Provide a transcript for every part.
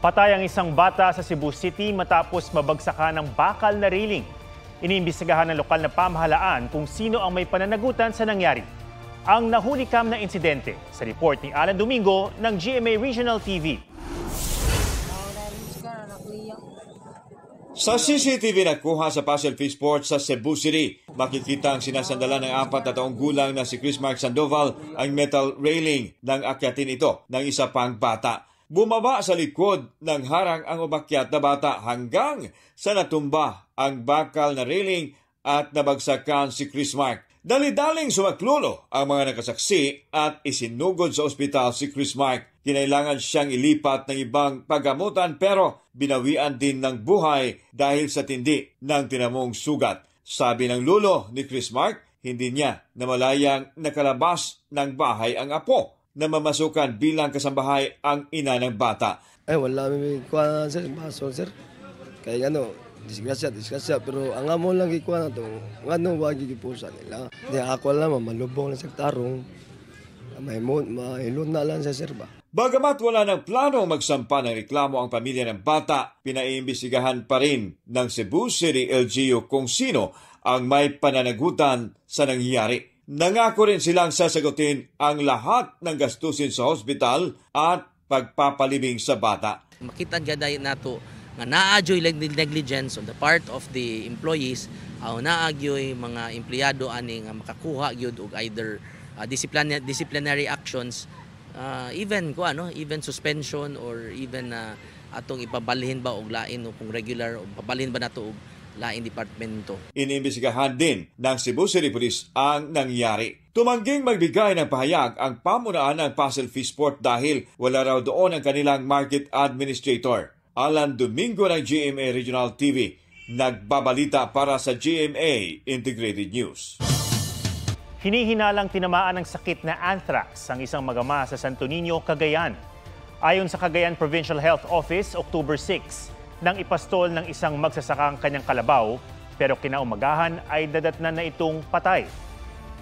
Patay ang isang bata sa Cebu City matapos mabagsakan ng bakal na railing. Iniimbestigahan ng lokal na pamahalaan kung sino ang may pananagutan sa nangyari. Ang nahulikam na insidente sa report ni Alan Domingo ng GMA Regional TV. Sa CCTV nakuha sa Puzzle Fish Port sa Cebu City, makikita ang sinasandalan ng 4 na taong gulang na si Chris Mark Sandoval ang metal railing nang akyatin ito ng isa pang bata. Bumaba sa likod ng harang ang umakyat na bata hanggang sa natumba ang bakal na railing at nabagsakan si Chris Mark. Dali-daling sumaklolo ang mga nakasaksi at isinugod sa ospital si Chris Mark. Kinailangan siyang ilipat ng ibang paggamutan pero binawian din ng buhay dahil sa tindi ng tinamong sugat. Sabi ng lolo ni Chris Mark, hindi niya namalayang nakalabas ng bahay ang apo na mamasukan bilang kasambahay ang ina ng bata. Ay, wala may kuha sir, baso sir. Kaya disgrasya, pero ang amo lang ikuha na ito, ano wagi gipusa nila. Di ako lang, malubong na sa tarong, mahilun na lang sa sir ba. Bagamat wala ng plano magsampa ng reklamo ang pamilya ng bata, pinaiimbestigahan pa rin ng Cebu City LGU kung sino ang may pananagutan sa nangyari. Nangako rin silang sasagutin ang lahat ng gastusin sa hospital at pagpapalibing sa bata. Makita dyan nato nga naadyoy negligence on the part of the employees, naadyoy mga empleyado ani nga makakuha gyud og either disciplinary actions, even suspension or even atong ipabalhin ba og lain o kung regular o pabalhin ba nato og laing departamento. Iniimbestigahan din ng Cebu City Police ang nangyari. Tumangging magbigay ng pahayag ang pamunuan ng Puzzle Fish Port dahil wala raw doon ang kanilang market administrator. Alan Domingo ng GMA Regional TV, nagbabalita para sa GMA Integrated News. Hinihinalang tinamaan ng sakit na anthrax ang isang magama sa Santo Niño, Cagayan. Ayon sa Cagayan Provincial Health Office, October 6, nang ipastol ng isang magsasakang kanyang kalabaw, pero kinaumagahan ay dadatnan na itong patay.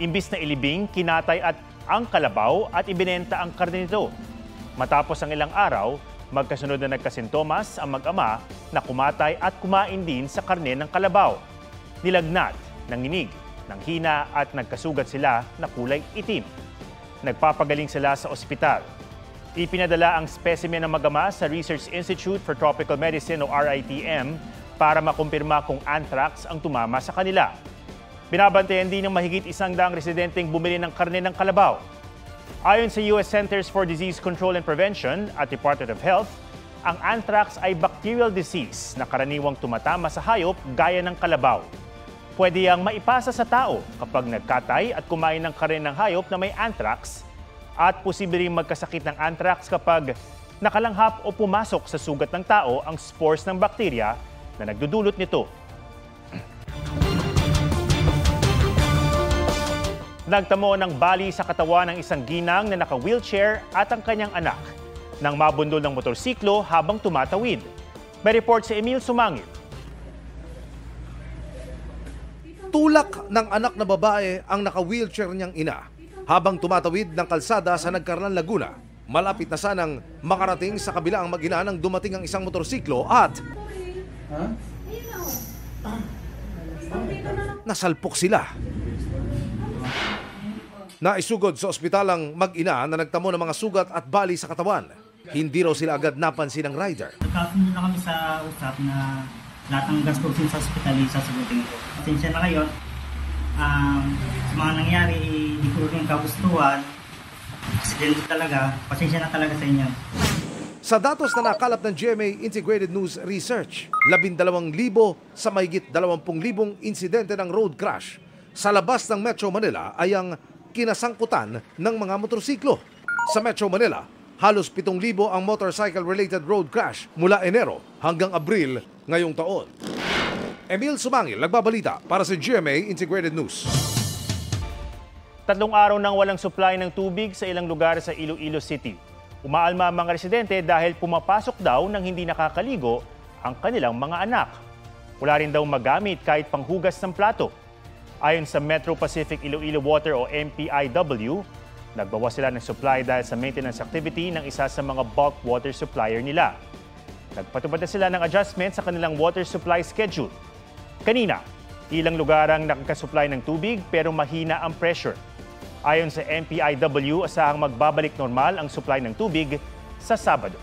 Imbis na ilibing, kinatay at ang kalabaw at ibinenta ang karne nito. Matapos ang ilang araw, magkasunod na nagkasintomas ang mag-ama na kumatay at kumain din sa karne ng kalabaw. Nilagnat, nanginig, nanghina at nagkasugat sila na kulay itim. Nagpapagaling sila sa ospital. Ipinadala ang specimen ng magama sa Research Institute for Tropical Medicine o RITM para makumpirma kung anthrax ang tumama sa kanila. Binabantayan din ng mahigit 100 residenteng bumili ng karne ng kalabaw. Ayon sa US Centers for Disease Control and Prevention at Department of Health, ang anthrax ay bacterial disease na karaniwang tumatama sa hayop gaya ng kalabaw. Pwede yang maipasa sa tao kapag nagkatay at kumain ng karne ng hayop na may anthrax, at posible rin magkasakit ng anthrax kapag nakalanghap o pumasok sa sugat ng tao ang spores ng bakterya na nagdudulot nito. Nagtamo ng bali sa katawan ng isang ginang na naka-wheelchair at ang kanyang anak nang mabundol ng motorsiklo habang tumatawid. May report si Emil Sumangit. Tulak ng anak na babae ang naka-wheelchair niyang ina habang tumatawid ng kalsada sa Nagcarlan, Laguna. Malapit na sanang makarating sa kabila ang mag-ina nang dumating ang isang motorsiklo at nasalpok sila. Naisugod sa ospital ang mag-ina na nagtamo ng mga sugat at bali sa katawan. Hindi raw sila agad napansin ng rider. Nagkasunod na kami sa usap na lahat ng gastusin sa ospital ay sasagutin ko. Pasensya na kayo. Sa mga nangyari, hindi ko rin kagustuhan. Accident talaga. Pasensya na talaga sa inyo. Sa datos na nakalap ng GMA Integrated News Research, 12,000 sa mahigit 20,000 insidente ng road crash sa labas ng Metro Manila ay ang kinasangkutan ng mga motorsiklo. Sa Metro Manila, halos 7,000 ang motorcycle-related road crash mula Enero hanggang Abril ngayong taon. Emil Sumangil, nagbabalita para sa GMA Integrated News. 3 araw nang walang supply ng tubig sa ilang lugar sa Iloilo City. Umaalma ang mga residente dahil pumapasok daw ng hindi nakakaligo ang kanilang mga anak. Wala rin daw magamit kahit panghugas ng plato. Ayon sa Metro Pacific Iloilo Water o MPIW, nagbawas sila ng supply dahil sa maintenance activity ng isa sa mga bulk water supplier nila. Nagpatupad na sila ng adjustment sa kanilang water supply schedule. Kanina, ilang lugar ang nakakasupply ng tubig pero mahina ang pressure. Ayon sa MPIW, asahang magbabalik normal ang supply ng tubig sa Sabado.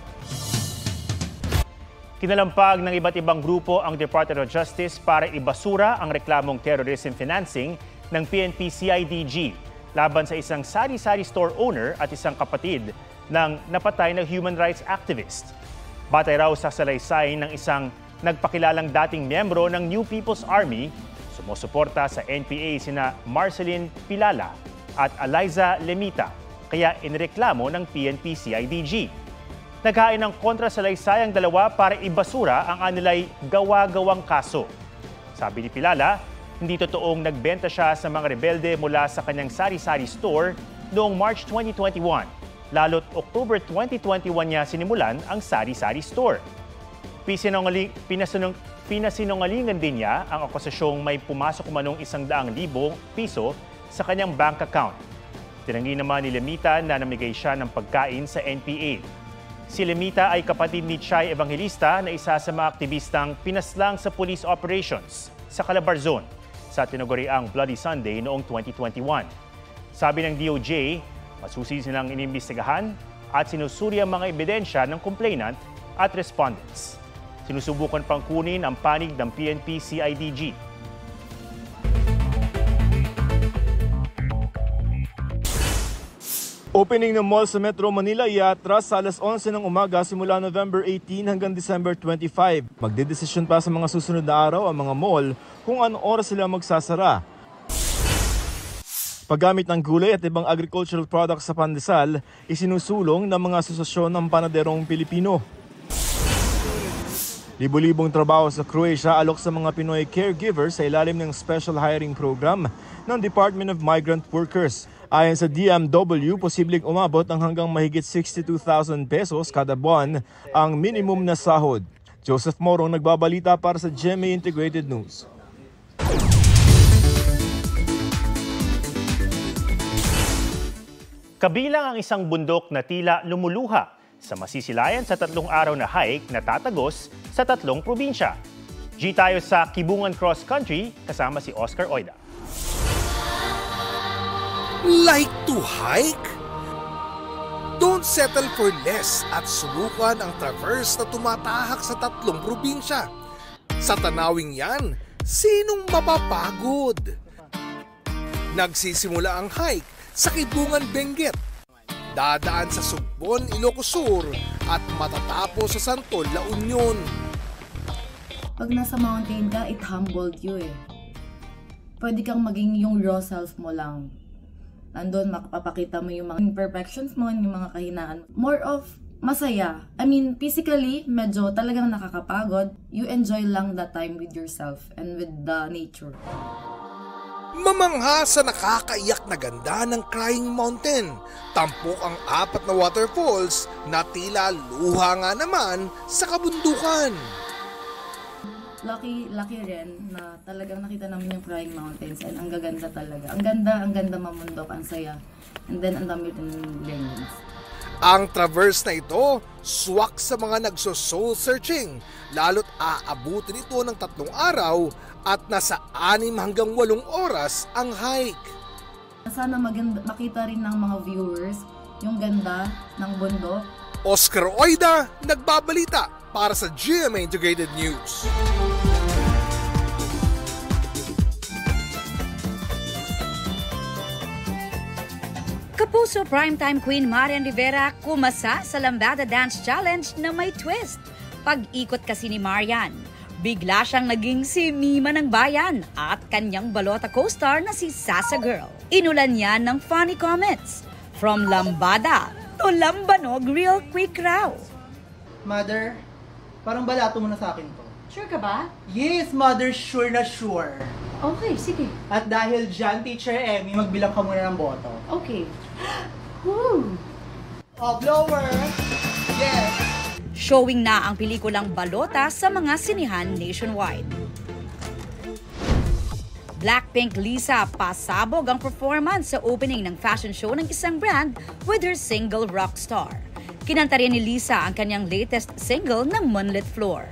Kinalampag ng iba't ibang grupo ang Department of Justice para ibasura ang reklamong terrorism financing ng PNP-CIDG laban sa isang sari-sari store owner at isang kapatid ng napatay na human rights activist. Batay raw sa salaysay ng isang nagpakilalang dating miyembro ng New People's Army, sumusuporta sa NPA sina Marceline Pilala at Eliza Lemita, kaya inireklamo ng PNP-CIDG. Naghain ng kontrasalaysay ang dalawa para ibasura ang anilay gawa-gawang kaso. Sabi ni Pilala, hindi totoong nagbenta siya sa mga rebelde mula sa kanyang sari-sari store noong March 2021. Lalo't October 2021 niya sinimulan ang sari-sari store. Pinasinungalingan din niya ang akusasyong may pumasok umanong 100,000 piso sa kanyang bank account. Tinanggi naman ni Lemita na namigay siya ng pagkain sa NPA. Si Lemita ay kapatid ni Chay Evangelista na isa sa mga aktivistang pinaslang sa police operations sa Calabar Zone sa tinaguriang Bloody Sunday noong 2021. Sabi ng DOJ, masusi silang inimbestigahan at sinusuri ang mga ebidensya ng complainant at respondents. Sinusubukan pang kunin ang panig ng PNP-CIDG. Opening ng mall sa Metro Manila iatras sa alas 11 ng umaga simula November 18 hanggang December 25. Magdedesisyon pa sa mga susunod na araw ang mga mall kung anong oras sila magsasara. Paggamit ng gulay at ibang agricultural products sa pandesal, isinusulong ng mga asosasyon ng panaderong Pilipino. Libo-libong trabaho sa Croatia alok sa mga Pinoy caregivers sa ilalim ng special hiring program ng Department of Migrant Workers. Ayon sa DMW, posibleng umabot ng hanggang mahigit 62,000 pesos kada buwan ang minimum na sahod. Joseph Morong nagbabalita para sa GMA Integrated News. Kabilang ang isang bundok na tila lumuluha sa masisilayan sa 3 araw na hike na tatagos sa 3 probinsya. G tayo sa Kibungan Cross Country kasama si Oscar Oida. Like to hike? Don't settle for less at subukan ang traverse na tumatahak sa 3 probinsya. Sa tanawing yan, sinong mapapagod? Nagsisimula ang hike sa Kibungan, Benguet. Dadaan sa Sugbon, Ilocos Sur at matatapos sa Santol, La Union. Pag nasa mountain ka, it humbled you eh. Pwede kang maging yung raw self mo lang. Andun, makapapakita mo yung mga imperfections mo, yung mga kahinaan. More of masaya. I mean, physically, medyo talagang nakakapagod. You enjoy lang that time with yourself and with the nature. Mamangha sa nakakaiyak na ganda ng Crying Mountain. Tampok ang 4 na waterfalls na tila luha nga naman sa kabundukan. Lucky rin na talagang nakita namin yung Crying Mountains and ang gaganda talaga. Ang ganda mamundok, ang saya. And then ang dami rin learnings. Ang traverse na ito, swak sa mga nagso-soul searching. Lalo't aabutin ito ng 3 araw at nasa 6 hanggang 8 oras ang hike. Sana makita rin ng mga viewers yung ganda ng bundok. Oscar Oida, nagbabalita para sa GMA Integrated News. Kapuso primetime queen Marian Rivera kumasa sa Lambada Dance Challenge na may twist. Pag-ikot kasi ni Marian, bigla siyang naging si Mima ng Bayan at kanyang balota co-star na si Sasa Girl. Inulan niya ng funny comments. From Lambada to Lambanog Real Quick raw. Mother, parang balato mo na sa akin to. Sure ka ba? Yes, Mother, sure na sure. Okay, sige. At dahil dyan, Teacher Emmy, magbilang ka muna ng boto. Okay. Woo! Oh, blower! Yes! Showing na ang pelikulang Balota sa mga sinihan nationwide. Blackpink Lisa, pasabog ang performance sa opening ng fashion show ng isang brand with her single Rockstar. Kinanta rin ni Lisa ang kanyang latest single na Moonlit Floor.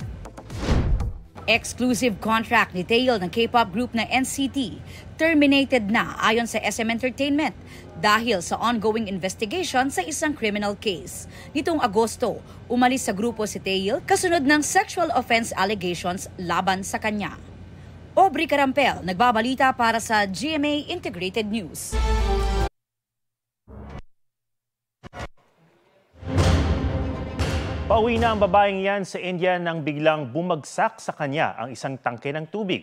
Exclusive contract ni Taeyol ng K-pop group na NCT terminated na ayon sa SM Entertainment dahil sa ongoing investigation sa isang criminal case. Nitong Agosto, umalis sa grupo si Taeyol kasunod ng sexual offense allegations laban sa kanya. Aubrey Carampel, nagbabalita para sa GMA Integrated News. Pauwi na ang babaeng yan sa India nang biglang bumagsak sa kanya ang isang tangke ng tubig.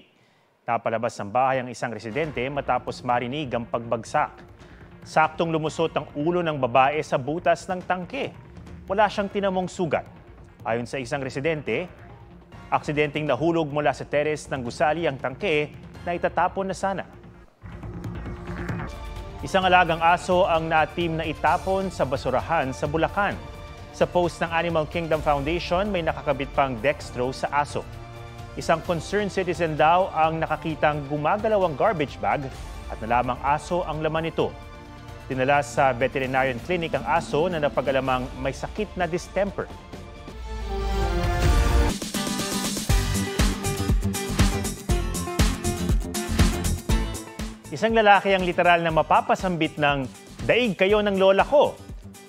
Napalabas ng bahay ang isang residente matapos marinig ang pagbagsak. Saktong lumusot ang ulo ng babae sa butas ng tangke. Wala siyang tinamong sugat. Ayon sa isang residente, aksidenteng nahulog mula sa teres ng gusali ang tangke na itatapon na sana. Isang alagang aso ang natim na itapon sa basurahan sa Bulacan. Sa post ng Animal Kingdom Foundation, may nakakabit pang dextro sa aso. Isang concerned citizen daw ang nakakitang gumagalawang garbage bag at nalamang aso ang laman nito. Dinala sa veterinarian clinic ang aso na napag-alamang may sakit na distemper. Isang lalaki ang literal na mapapasambit ng daig kayo ng lola ko.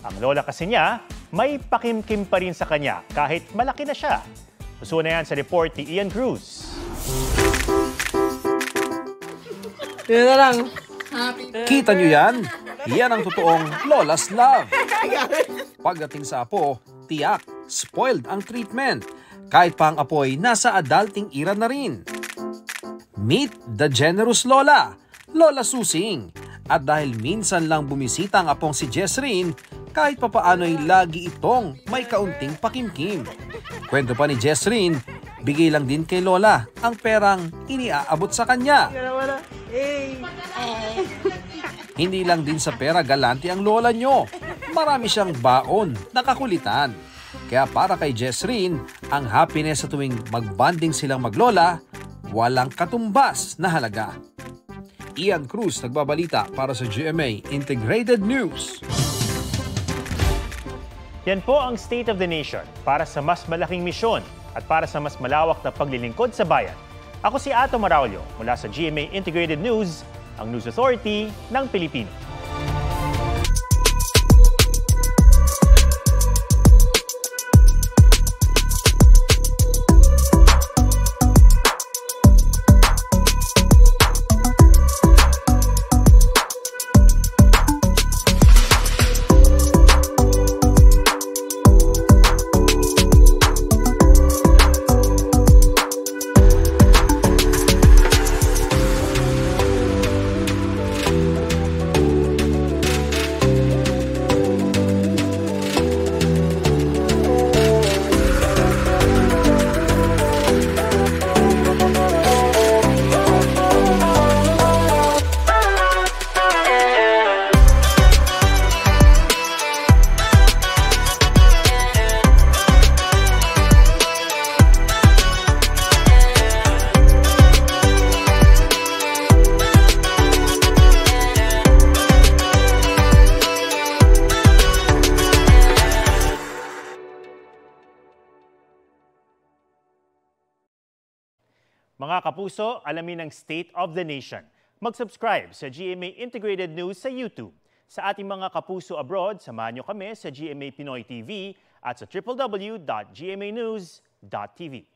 Ang lola kasi niya, may pakimkim pa rin sa kanya kahit malaki na siya. Uso na yan sa report ni Ian Cruz. Yun na lang. Kita nyo yan? Yan ang totoong Lola's Love. Pagdating sa apo, tiyak, spoiled ang treatment. Kahit pa ang apoy, nasa adulting era na rin. Meet the generous Lola, Lola Susing. At dahil minsan lang bumisita ang apong si Jessreen, kahit papaano'y lagi itong may kaunting pakimkim. Kwento pa ni Jessreen, bigay lang din kay Lola ang perang iniaabot sa kanya. Hindi lang din sa pera galante ang lola nyo. Marami siyang baon, nakakulitan. Kaya para kay Jessreen, ang happiness sa tuwing magbanding silang maglola, walang katumbas na halaga. Ian Cruz nagbabalita para sa GMA Integrated News. Yan po ang State of the Nation para sa mas malaking misyon at para sa mas malawak na paglilingkod sa bayan. Ako si Ato Maraulio mula sa GMA Integrated News, ang News Authority ng Pilipino. Mga kapuso, alamin ang State of the Nation. Mag-subscribe sa GMA Integrated News sa YouTube. Sa ating mga kapuso abroad, samahan nyo kami sa GMA Pinoy TV at sa www.gmanews.tv.